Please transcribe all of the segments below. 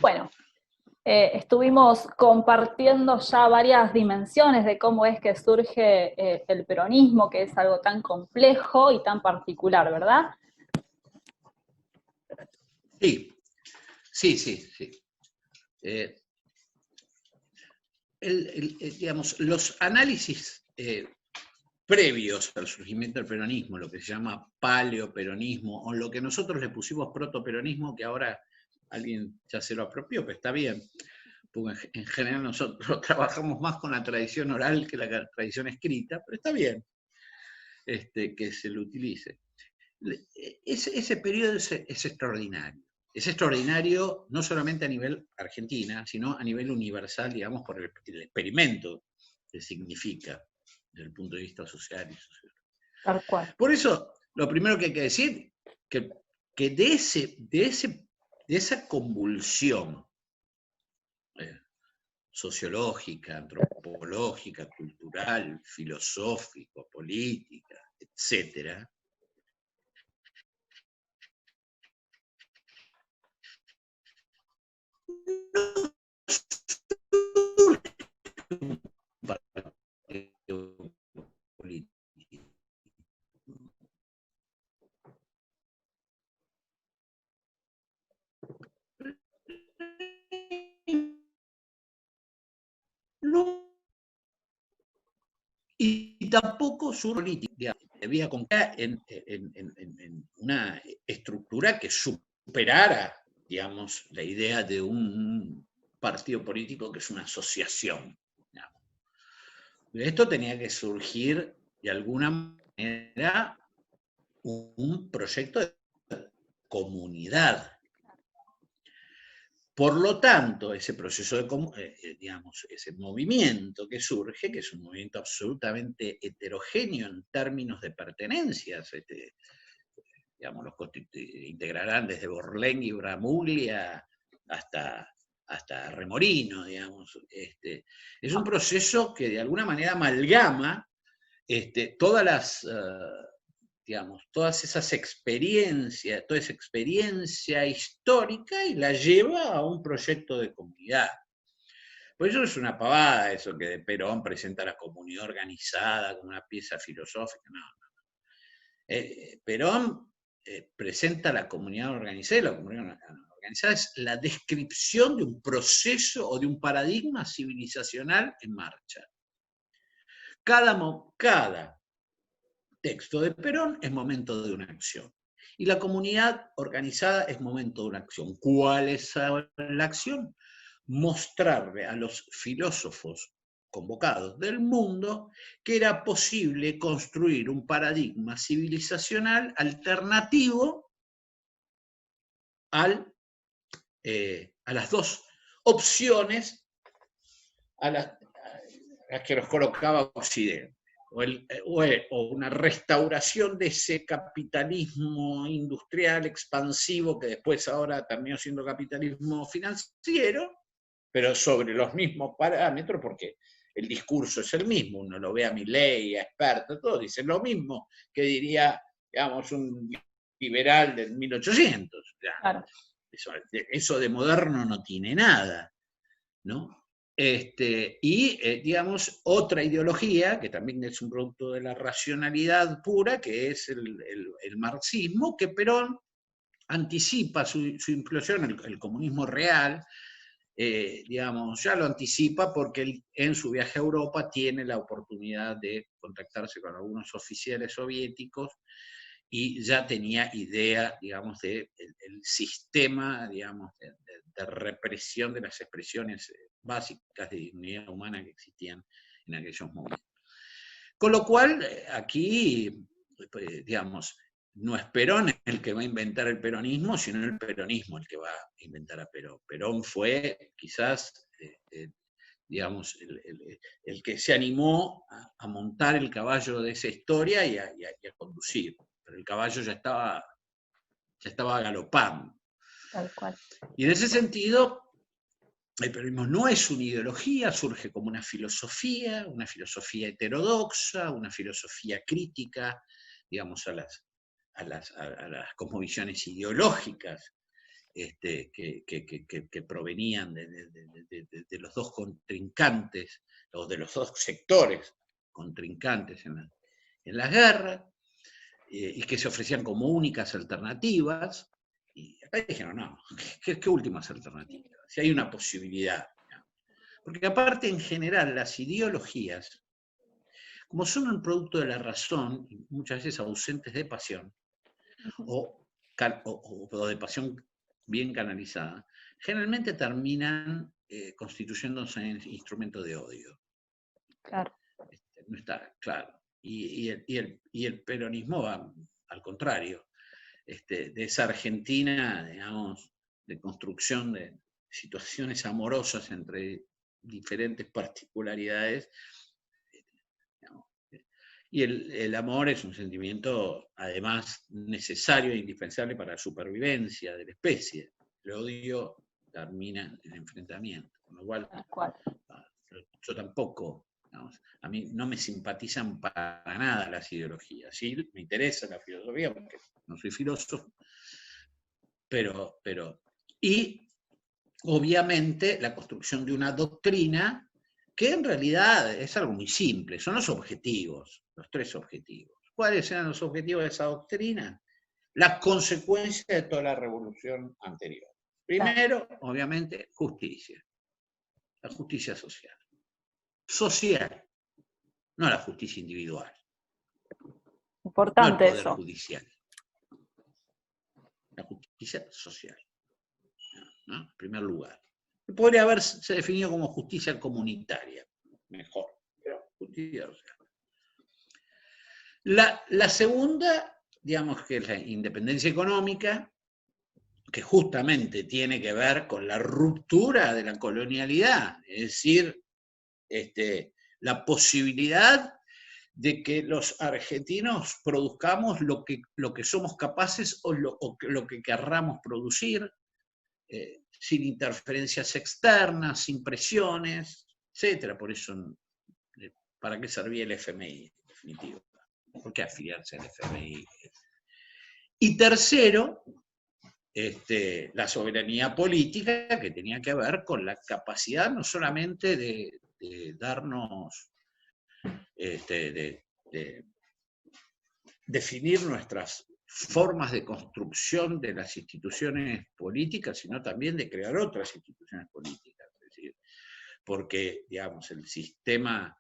Bueno, estuvimos compartiendo ya varias dimensiones de cómo es que surge el peronismo, que es algo tan complejo y tan particular, ¿verdad? Sí, sí. Digamos, los análisis previos al surgimiento del peronismo, lo que se llama paleoperonismo, o lo que nosotros le pusimos protoperonismo, que ahora alguien ya se lo apropió, pero está bien, porque en general nosotros trabajamos más con la tradición oral que la tradición escrita, pero está bien que se lo utilice. Ese periodo es extraordinario. Es extraordinario no solamente a nivel Argentina, sino a nivel universal, digamos, por el experimento que significa desde el punto de vista social y social. Tal cual. Por eso, lo primero que hay que decir, que de esa convulsión sociológica, antropológica, cultural, filosófico, política, etcétera, no, y tampoco su política debía confiar en una estructura que superara, digamos, la idea de un partido político que es una asociación. Digamos. Esto tenía que surgir de alguna manera un proyecto de comunidad. Por lo tanto, ese proceso de, digamos, ese movimiento que surge, que es un movimiento absolutamente heterogéneo en términos de pertenencias, digamos, los integrarán desde Borlenghi y Bramuglia hasta Remorino, digamos. Es un proceso que de alguna manera amalgama todas las... digamos, todas esas experiencias, toda esa experiencia histórica y la lleva a un proyecto de comunidad. Por eso es una pavada eso que de Perón presenta la comunidad organizada como una pieza filosófica. No. Perón presenta la comunidad organizada y la comunidad organizada es la descripción de un proceso o de un paradigma civilizacional en marcha. Cada texto de Perón es momento de una acción. Y la comunidad organizada es momento de una acción. ¿Cuál es la acción? Mostrarle a los filósofos convocados del mundo que era posible construir un paradigma civilizacional alternativo a las dos opciones a las que nos colocaba Occidente. O una restauración de ese capitalismo industrial expansivo que después ahora terminó siendo capitalismo financiero, pero sobre los mismos parámetros, porque el discurso es el mismo, uno lo ve a Milei, a expertos, todos dicen lo mismo que diría, digamos, un liberal del 1800. Claro. Eso de moderno no tiene nada, ¿no? Digamos, otra ideología, que también es un producto de la racionalidad pura, que es el marxismo, que Perón anticipa su implosión, el comunismo real, digamos, ya lo anticipa porque en su viaje a Europa tiene la oportunidad de contactarse con algunos oficiales soviéticos y ya tenía idea, digamos, del sistema, digamos, de represión de las expresiones básicas de dignidad humana que existían en aquellos momentos. Con lo cual, aquí, digamos, no es Perón el que va a inventar el peronismo, sino el peronismo el que va a inventar a Perón. Perón fue quizás, digamos, el que se animó a montar el caballo de esa historia y a conducir. Pero el caballo ya estaba galopando. Tal cual. Y en ese sentido, el peronismo no es una ideología, surge como una filosofía heterodoxa, una filosofía crítica, digamos, a las cosmovisiones ideológicas que provenían de los dos contrincantes, o de los dos sectores contrincantes en las guerras, y que se ofrecían como únicas alternativas. Y acá dijeron, no, ¿qué últimas alternativas? Si hay una posibilidad. Porque aparte, en general, las ideologías, como son un producto de la razón, muchas veces ausentes de pasión, o de pasión bien canalizada, generalmente terminan constituyéndose en instrumentos de odio. Claro. No está claro. Y el peronismo va al contrario. De esa Argentina, digamos, de construcción de situaciones amorosas entre diferentes particularidades, digamos, y el amor es un sentimiento, además, necesario e indispensable para la supervivencia de la especie. El odio termina en enfrentamiento, con lo cual yo tampoco, digamos, a mí no me simpatizan para nada las ideologías. Sí, me interesa la filosofía, porque no soy filósofo, y obviamente la construcción de una doctrina que en realidad es algo muy simple, son los objetivos, los tres objetivos. ¿Cuáles eran los objetivos de esa doctrina? Las consecuencias de toda la revolución anterior. Primero, obviamente, justicia. La justicia social. Social, no la justicia individual. Importante no el poder eso. judicial. La justicia social, ¿no? En primer lugar. Podría haberse definido como justicia comunitaria, mejor, pero justicia social. La segunda, digamos, que es la independencia económica, que justamente tiene que ver con la ruptura de la colonialidad, es decir, la posibilidad de que los argentinos produzcamos lo que somos capaces o lo que querramos producir, sin interferencias externas, sin presiones, etc. Por eso, ¿para qué servía el FMI, en definitiva? ¿Por qué afiliarse al FMI? Y tercero, la soberanía política, que tenía que ver con la capacidad no solamente de darnos, de definir nuestras formas de construcción de las instituciones políticas, sino también de crear otras instituciones políticas. Es decir, porque, digamos, el sistema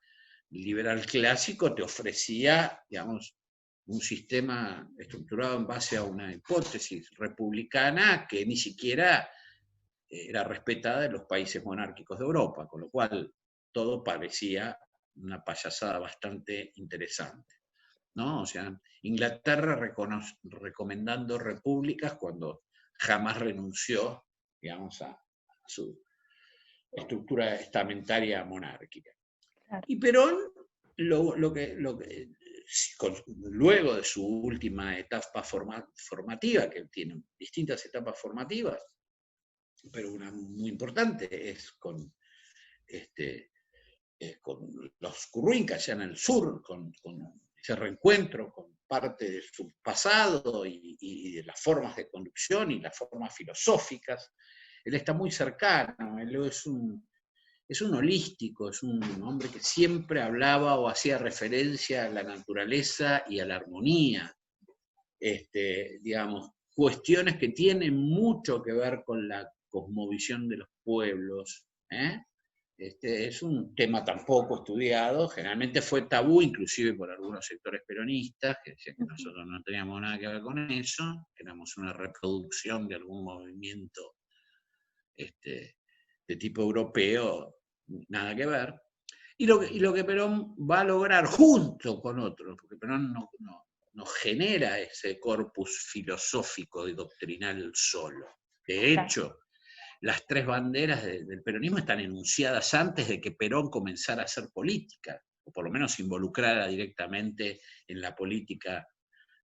liberal clásico te ofrecía, digamos, un sistema estructurado en base a una hipótesis republicana que ni siquiera era respetada en los países monárquicos de Europa, con lo cual todo parecía una payasada bastante interesante, ¿no? O sea, Inglaterra recomendando repúblicas cuando jamás renunció, digamos, a su estructura estamentaria monárquica. Claro. Y Perón, luego de su última etapa formativa, que tiene distintas etapas formativas, pero una muy importante es con los curruincas allá en el sur, con ese reencuentro con parte de su pasado y de las formas de conducción y las formas filosóficas. Él está muy cercano, él es un holístico, es un hombre que siempre hablaba o hacía referencia a la naturaleza y a la armonía. Digamos, cuestiones que tienen mucho que ver con la cosmovisión de los pueblos. Es un tema tan poco estudiado, generalmente fue tabú, inclusive por algunos sectores peronistas, que decían que nosotros no teníamos nada que ver con eso, que éramos una reproducción de algún movimiento de tipo europeo, nada que ver. Y lo que Perón va a lograr junto con otros, porque Perón no genera ese corpus filosófico y doctrinal solo. De hecho, las tres banderas del peronismo están enunciadas antes de que Perón comenzara a hacer política, o por lo menos se involucrara directamente en la política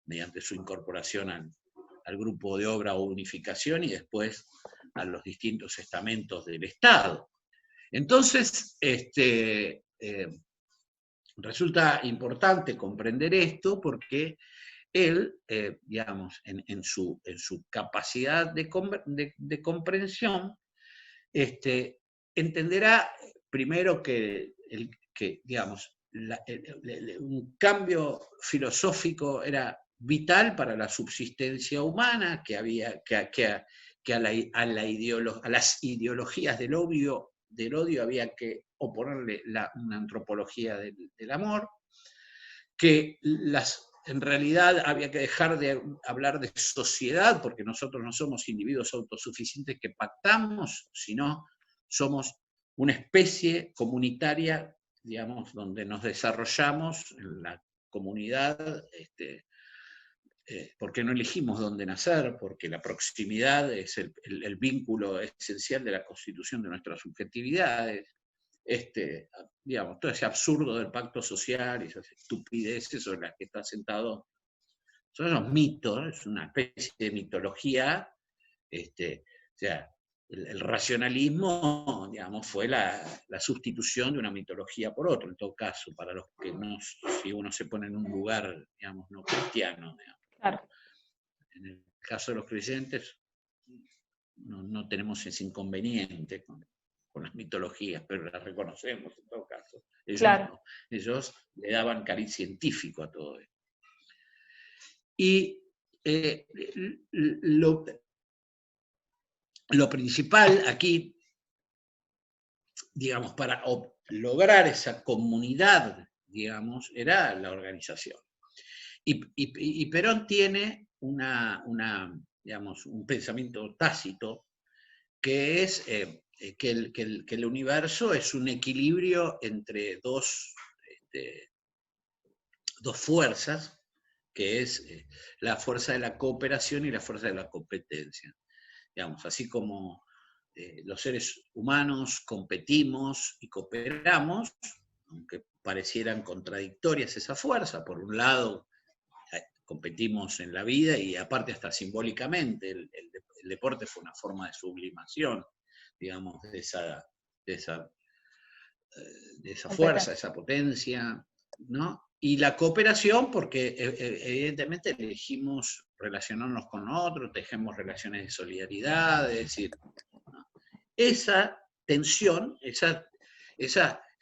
mediante su incorporación al grupo de obra o unificación y después a los distintos estamentos del Estado. Entonces, resulta importante comprender esto porque él, digamos, en su capacidad de comprensión, entenderá primero que digamos, un cambio filosófico era vital para la subsistencia humana, que a las ideologías del odio había que oponerle una antropología del amor, que en realidad había que dejar de hablar de sociedad, porque nosotros no somos individuos autosuficientes que pactamos, sino somos una especie comunitaria, digamos, donde nos desarrollamos en la comunidad, porque no elegimos dónde nacer, porque la proximidad es el vínculo esencial de la constitución de nuestras subjetividades. Digamos, todo ese absurdo del pacto social y esas estupideces sobre las que está sentado, son esos mitos, es una especie de mitología. O sea, el racionalismo, digamos, fue la sustitución de una mitología por otra, en todo caso, para los que no, si uno se pone en un lugar, digamos, no cristiano. Digamos. Claro. En el caso de los creyentes, no tenemos ese inconveniente con las mitologías, pero las reconocemos en todo caso. Ellos Claro. no, ellos le daban cariz científico a todo esto. Y lo principal aquí, digamos, para lograr esa comunidad, digamos, era la organización. Y Perón tiene digamos, un pensamiento tácito que es que el universo es un equilibrio entre dos fuerzas, que es la fuerza de la cooperación y la fuerza de la competencia. Digamos, así como los seres humanos competimos y cooperamos, aunque parecieran contradictorias esa fuerza, por un lado competimos en la vida y aparte hasta simbólicamente, el deporte fue una forma de sublimación, digamos, de esa fuerza, esa potencia, ¿no? Y la cooperación, porque evidentemente elegimos relacionarnos con otros, tejemos relaciones de solidaridad, es decir, ¿no? Esa tensión, esas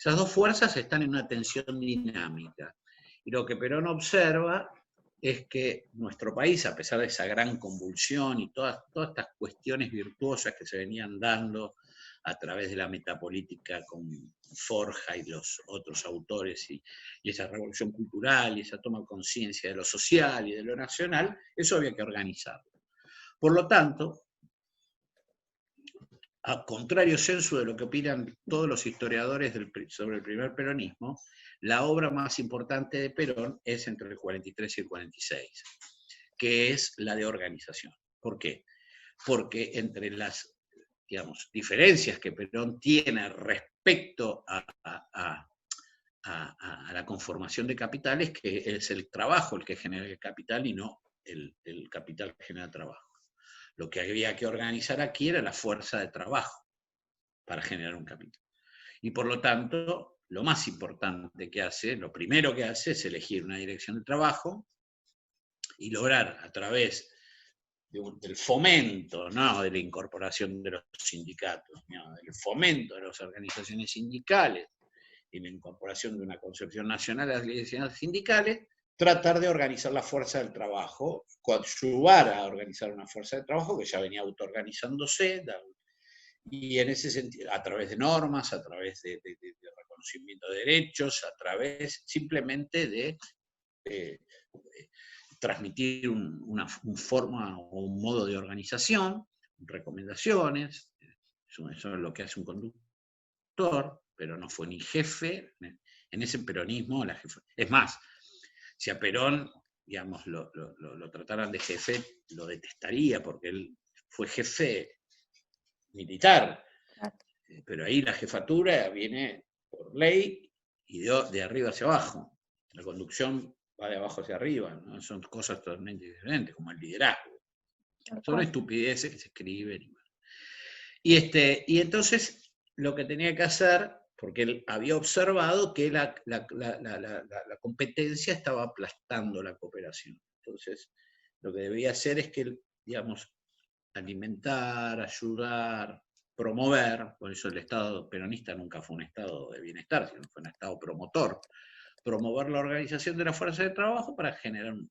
dos fuerzas están en una tensión dinámica. Y lo que Perón observa es que nuestro país, a pesar de esa gran convulsión y todas estas cuestiones virtuosas que se venían dando a través de la metapolítica con Forja y los otros autores, y esa revolución cultural y esa toma de conciencia de lo social y de lo nacional, eso había que organizarlo. Por lo tanto, a contrario censo de lo que opinan todos los historiadores sobre el primer peronismo, la obra más importante de Perón es entre el 43 y el 46, que es la de organización. ¿Por qué? Porque entre las, digamos, diferencias que Perón tiene respecto a la conformación de capitales, que es el trabajo el que genera el capital y no el capital que genera trabajo. Lo que había que organizar aquí era la fuerza de trabajo para generar un capital. Y por lo tanto, lo más importante que hace, lo primero que hace es elegir una dirección de trabajo y lograr a través del fomento, ¿no?, de la incorporación de los sindicatos, ¿no?, del fomento de las organizaciones sindicales y la incorporación de una concepción nacional de las organizaciones sindicales, tratar de organizar la fuerza del trabajo, coadyuvar a organizar una fuerza de trabajo que ya venía autoorganizándose, y en ese sentido, a través de normas, a través de reconocimiento de derechos, a través simplemente de transmitir una forma o un modo de organización, recomendaciones, eso es lo que hace un conductor, pero no fue ni jefe. En ese peronismo, la jefe. Es más, si a Perón, digamos, lo trataran de jefe, lo detestaría, porque él fue jefe militar, pero ahí la jefatura viene por ley y de arriba hacia abajo. La conducción va de abajo hacia arriba, ¿no? Son cosas totalmente diferentes, como el liderazgo. Son estupideces que se escriben. Y entonces lo que tenía que hacer, porque él había observado que la competencia estaba aplastando la cooperación. Entonces, lo que debía hacer es que, digamos, alimentar, ayudar, promover, por eso el Estado peronista nunca fue un Estado de bienestar, sino fue un Estado promotor, promover la organización de la fuerza de trabajo para generar un...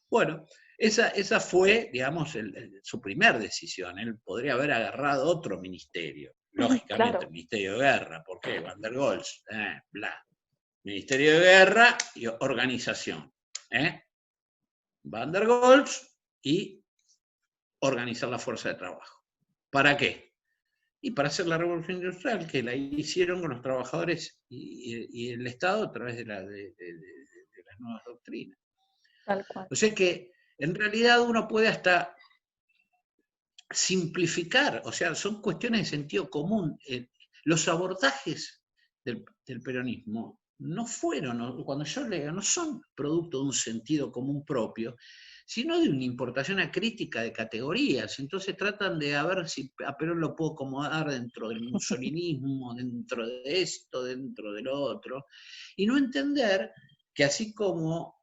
Bueno, esa fue, digamos, su primer decisión. Él podría haber agarrado otro ministerio, lógicamente, el Claro. Ministerio de Guerra. ¿Por qué? Van der Goltz, bla. Ministerio de Guerra y Organización. Van der Goltz y organizar la fuerza de trabajo. ¿Para qué? Y para hacer la revolución industrial, que la hicieron con los trabajadores y el Estado a través de las nuevas doctrinas. Tal cual. O sea que en realidad uno puede hasta simplificar, o sea, son cuestiones de sentido común. Los abordajes del peronismo no fueron, cuando yo leo, no son producto de un sentido común propio, sino de una importación acrítica de categorías. Entonces tratan de a ver si a Perón lo puedo acomodar dentro del musolinismo, dentro de esto, dentro del otro, y no entender que así como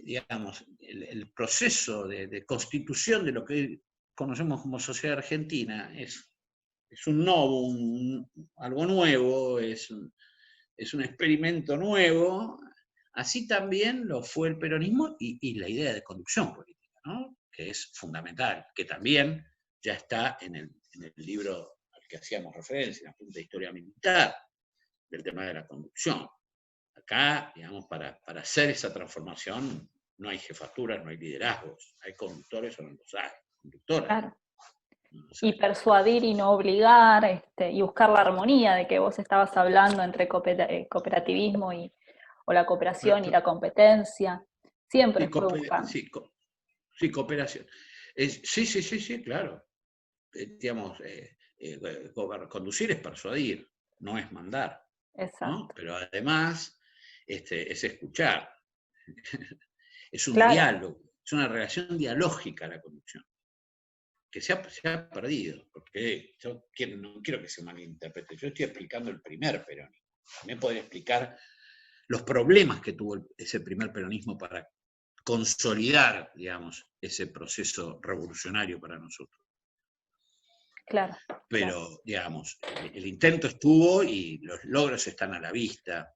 digamos, el proceso de constitución de lo que conocemos como sociedad argentina es un novo, algo nuevo, es un experimento nuevo, así también lo fue el peronismo y la idea de conducción política, ¿no? Que es fundamental, que también ya está en el libro al que hacíamos referencia, en la Apunte de Historia Militar, del tema de la conducción. Acá, digamos, para hacer esa transformación no hay jefaturas, no hay liderazgos, hay conductores o no los hay, conductoras. Claro. No los Y hay. persuadir y no obligar, y buscar la armonía de que vos estabas hablando entre cooperativismo o la cooperación y la competencia. Siempre fue buscando. Sí, cooperación. Sí, claro. Digamos, conducir es persuadir, no es mandar, ¿no? Exacto. Pero además es escuchar. Es un Claro. diálogo, es una relación dialógica la conducción, que se ha perdido, porque yo no quiero que se malinterprete, yo estoy explicando el primer peronismo. También podría explicar los problemas que tuvo ese primer peronismo para consolidar, digamos, ese proceso revolucionario para nosotros. Claro. Pero, Claro. digamos, el intento estuvo y los logros están a la vista.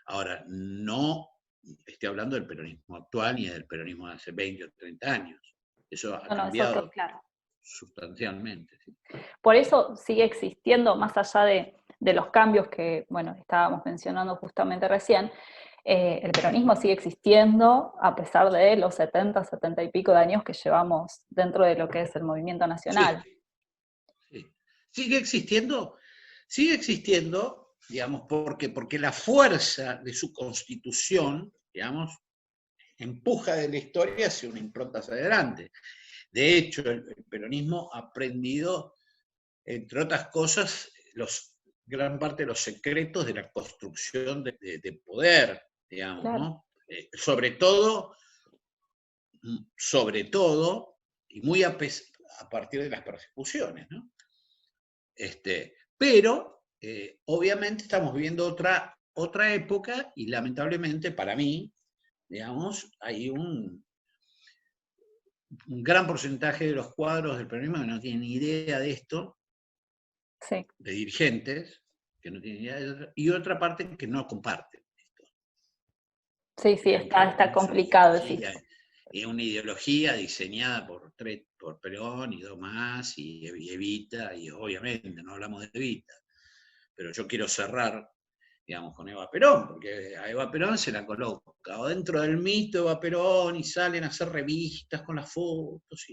Ahora, no estoy hablando del peronismo actual ni del peronismo de hace 20 o 30 años. Eso ha No, eso cambiado claro. sustancialmente. ¿Sí? Por eso sigue existiendo, más allá de los cambios que, bueno, estábamos mencionando justamente recién, el peronismo sigue existiendo a pesar de los 70, 70 y pico de años que llevamos dentro de lo que es el movimiento nacional. Sí. Sigue existiendo, digamos, porque la fuerza de su constitución, digamos, empuja de la historia hacia una impronta hacia adelante. De hecho, el peronismo ha aprendido, entre otras cosas, gran parte de los secretos de la construcción de poder, digamos, Claro. ¿no? Sobre todo, y muy a partir de las persecuciones, ¿no? Pero, obviamente, estamos viviendo otra época y lamentablemente para mí, digamos, hay un gran porcentaje de los cuadros del peronismo que no tienen ni idea de esto, Sí. de dirigentes, que no tienen idea de esto, y otra parte que no comparten esto. Sí, Creen que está es una complicado el ideología, sistema. y una ideología diseñada por Perón y dos más, y Evita, y obviamente no hablamos de Evita, pero yo quiero cerrar, digamos, con Eva Perón, porque a Eva Perón se la coloca o dentro del mito Eva Perón y salen a hacer revistas con las fotos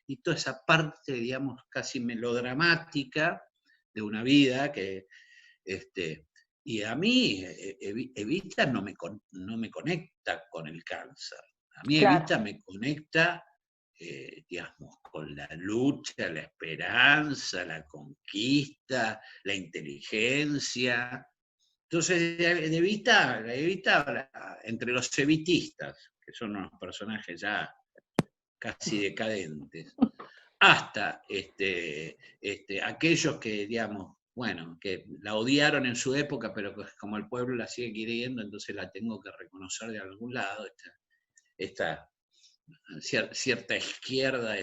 y toda esa parte, digamos, casi melodramática de una vida que, y a mí Evita no me conecta con el cáncer, a mí Claro. Evita me conecta, digamos, con la lucha, la esperanza, la conquista, la inteligencia. Entonces, de Evita, entre los evitistas, que son unos personajes ya casi decadentes, hasta aquellos que, digamos, bueno, que la odiaron en su época, pero como el pueblo la sigue queriendo, entonces la tengo que reconocer de algún lado. esta cierta izquierda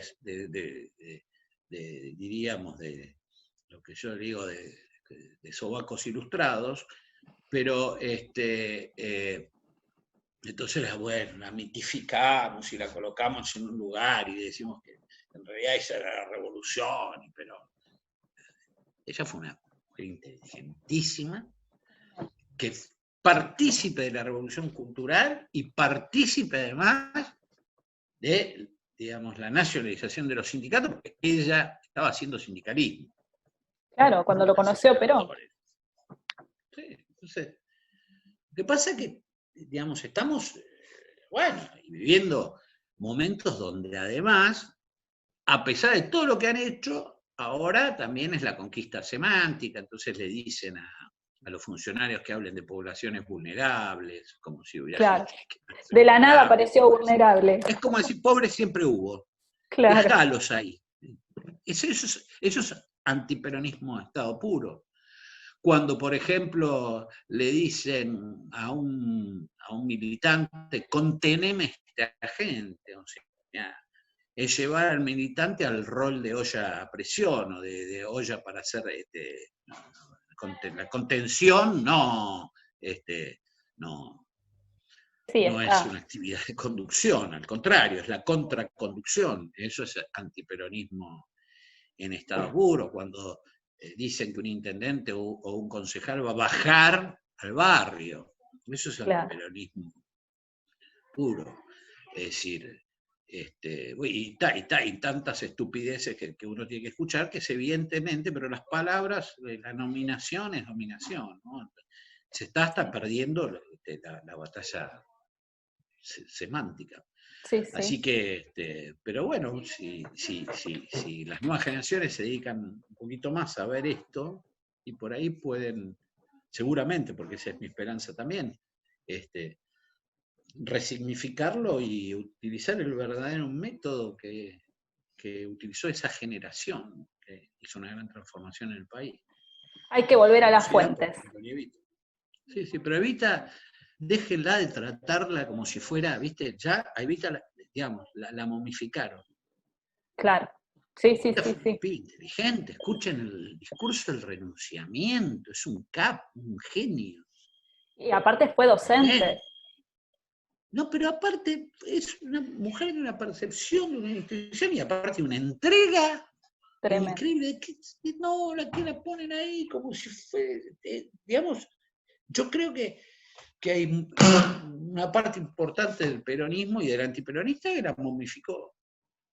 diríamos, de lo que yo digo de sobacos ilustrados, pero entonces, bueno, la mitificamos y la colocamos en un lugar y decimos que en realidad esa era la revolución, pero ella fue una mujer inteligentísima, que partícipe de la revolución cultural y partícipe además de, digamos, la nacionalización de los sindicatos, porque ella estaba haciendo sindicalismo. Claro, cuando lo conoció Perón. Sí, entonces, lo que pasa es que, digamos, estamos, bueno, viviendo momentos donde además, a pesar de todo lo que han hecho, ahora también es la conquista semántica, entonces le dicen a los funcionarios que hablen de poblaciones vulnerables, como si hubiera Claro. gente que De la nada apareció vulnerable. Es como decir, pobres siempre hubo. Claro. Dejalos ahí. Eso es antiperonismo de estado puro. Cuando, por ejemplo, le dicen a un militante, conteneme esta gente, o sea, es llevar al militante al rol de olla a presión o de olla para hacer la contención, no, sí, no es una actividad de conducción, al contrario, es la contraconducción. Eso es antiperonismo en estado puro, cuando dicen que un intendente o un concejal va a bajar al barrio. Eso es antiperonismo puro. Es decir, y tantas estupideces que uno tiene que escuchar, que es evidentemente, pero las palabras, la nominación es dominación, ¿no? Se está hasta perdiendo la batalla semántica. Sí, sí. Así que, pero bueno, si las nuevas generaciones se dedican un poquito más a ver esto, y por ahí pueden, seguramente, porque esa es mi esperanza también, resignificarlo y utilizar el verdadero método que utilizó esa generación, que hizo una gran transformación en el país. Hay que volver a las fuentes. Sí, pero Evita, déjenla de tratarla como si fuera, ¿viste? Ya a Evita, digamos, la momificaron. Claro. Sí. Inteligente, escuchen el discurso del renunciamiento, es un genio. Y aparte fue docente. No, pero aparte es una mujer de una percepción, de una institución y aparte una entrega increíble. No, que la ponen ahí como si fuera, digamos, yo creo que hay una parte importante del peronismo y del antiperonista que la momificó.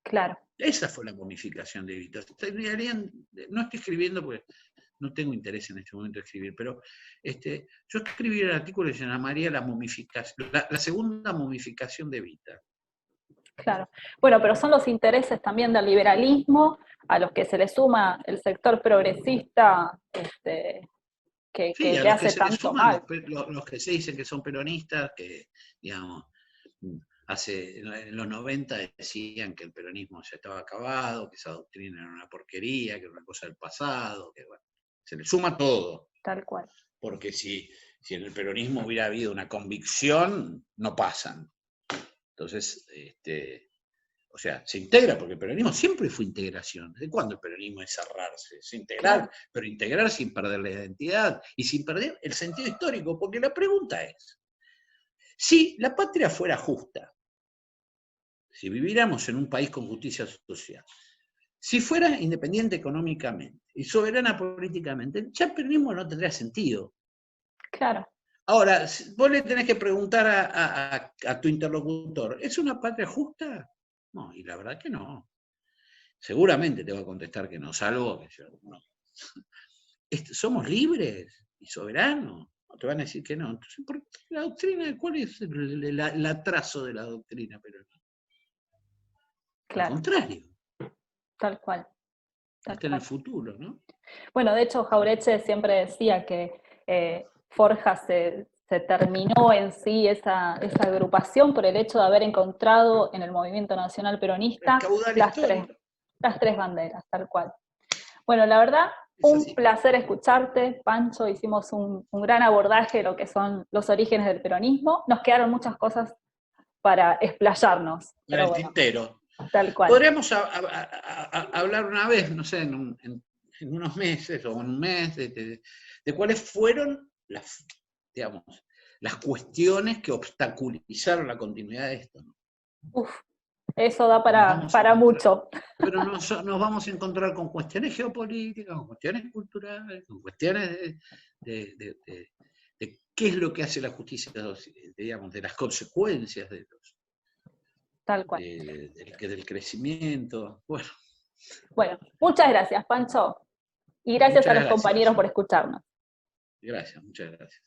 Claro. Esa fue la momificación de Evita. No estoy escribiendo porque no tengo interés en este momento de escribir, pero yo escribí el artículo que se llamaría la momificación, la segunda momificación de Evita. Claro. Bueno, pero son los intereses también del liberalismo a los que se le suma el sector progresista que le hace tanto mal. Los que se dicen que son peronistas, que, digamos, en los 90 decían que el peronismo ya estaba acabado, que esa doctrina era una porquería, que era una cosa del pasado, que bueno, se le suma todo. Tal cual. Porque si en el peronismo hubiera habido una convicción, no pasan. Entonces, o sea, se integra, porque el peronismo siempre fue integración. ¿Desde cuándo el peronismo es cerrarse? Es integrar, claro, pero integrar sin perder la identidad y sin perder el sentido histórico, porque la pregunta es, si la patria fuera justa, si viviéramos en un país con justicia social, si fuera independiente económicamente y soberana políticamente, ya el peronismo no tendría sentido. Claro. Ahora, vos le tenés que preguntar a tu interlocutor, ¿es una patria justa? No, y la verdad que no. Seguramente te va a contestar que no, salvo que yo no. ¿Somos libres y soberanos? No, te van a decir que no. Entonces, ¿por qué la doctrina? ¿Cuál es el atraso de la doctrina peronista? Claro. Al contrario. Tal cual. Está en el futuro, ¿no? Bueno, de hecho, Jauretche siempre decía que Forja se terminó en sí esa agrupación por el hecho de haber encontrado en el movimiento nacional peronista las tres banderas, tal cual. Bueno, la verdad, un placer escucharte, Pancho. Hicimos un gran abordaje de lo que son los orígenes del peronismo. Nos quedaron muchas cosas para explayarnos. En Pero el bueno, tintero. tal cual. Podríamos hablar una vez, no sé, en unos meses o en un mes, de cuáles fueron digamos, las cuestiones que obstaculizaron la continuidad de esto, ¿no? Uf, eso da Nos vamos a para encontrar, mucho. pero nos vamos a encontrar con cuestiones geopolíticas, con cuestiones culturales, con cuestiones de qué es lo que hace la justicia, digamos, de las consecuencias Tal cual. del crecimiento. Bueno, Bueno, muchas gracias, Pancho. Y gracias a muchas los compañeros gracias. por escucharnos. Gracias, muchas gracias.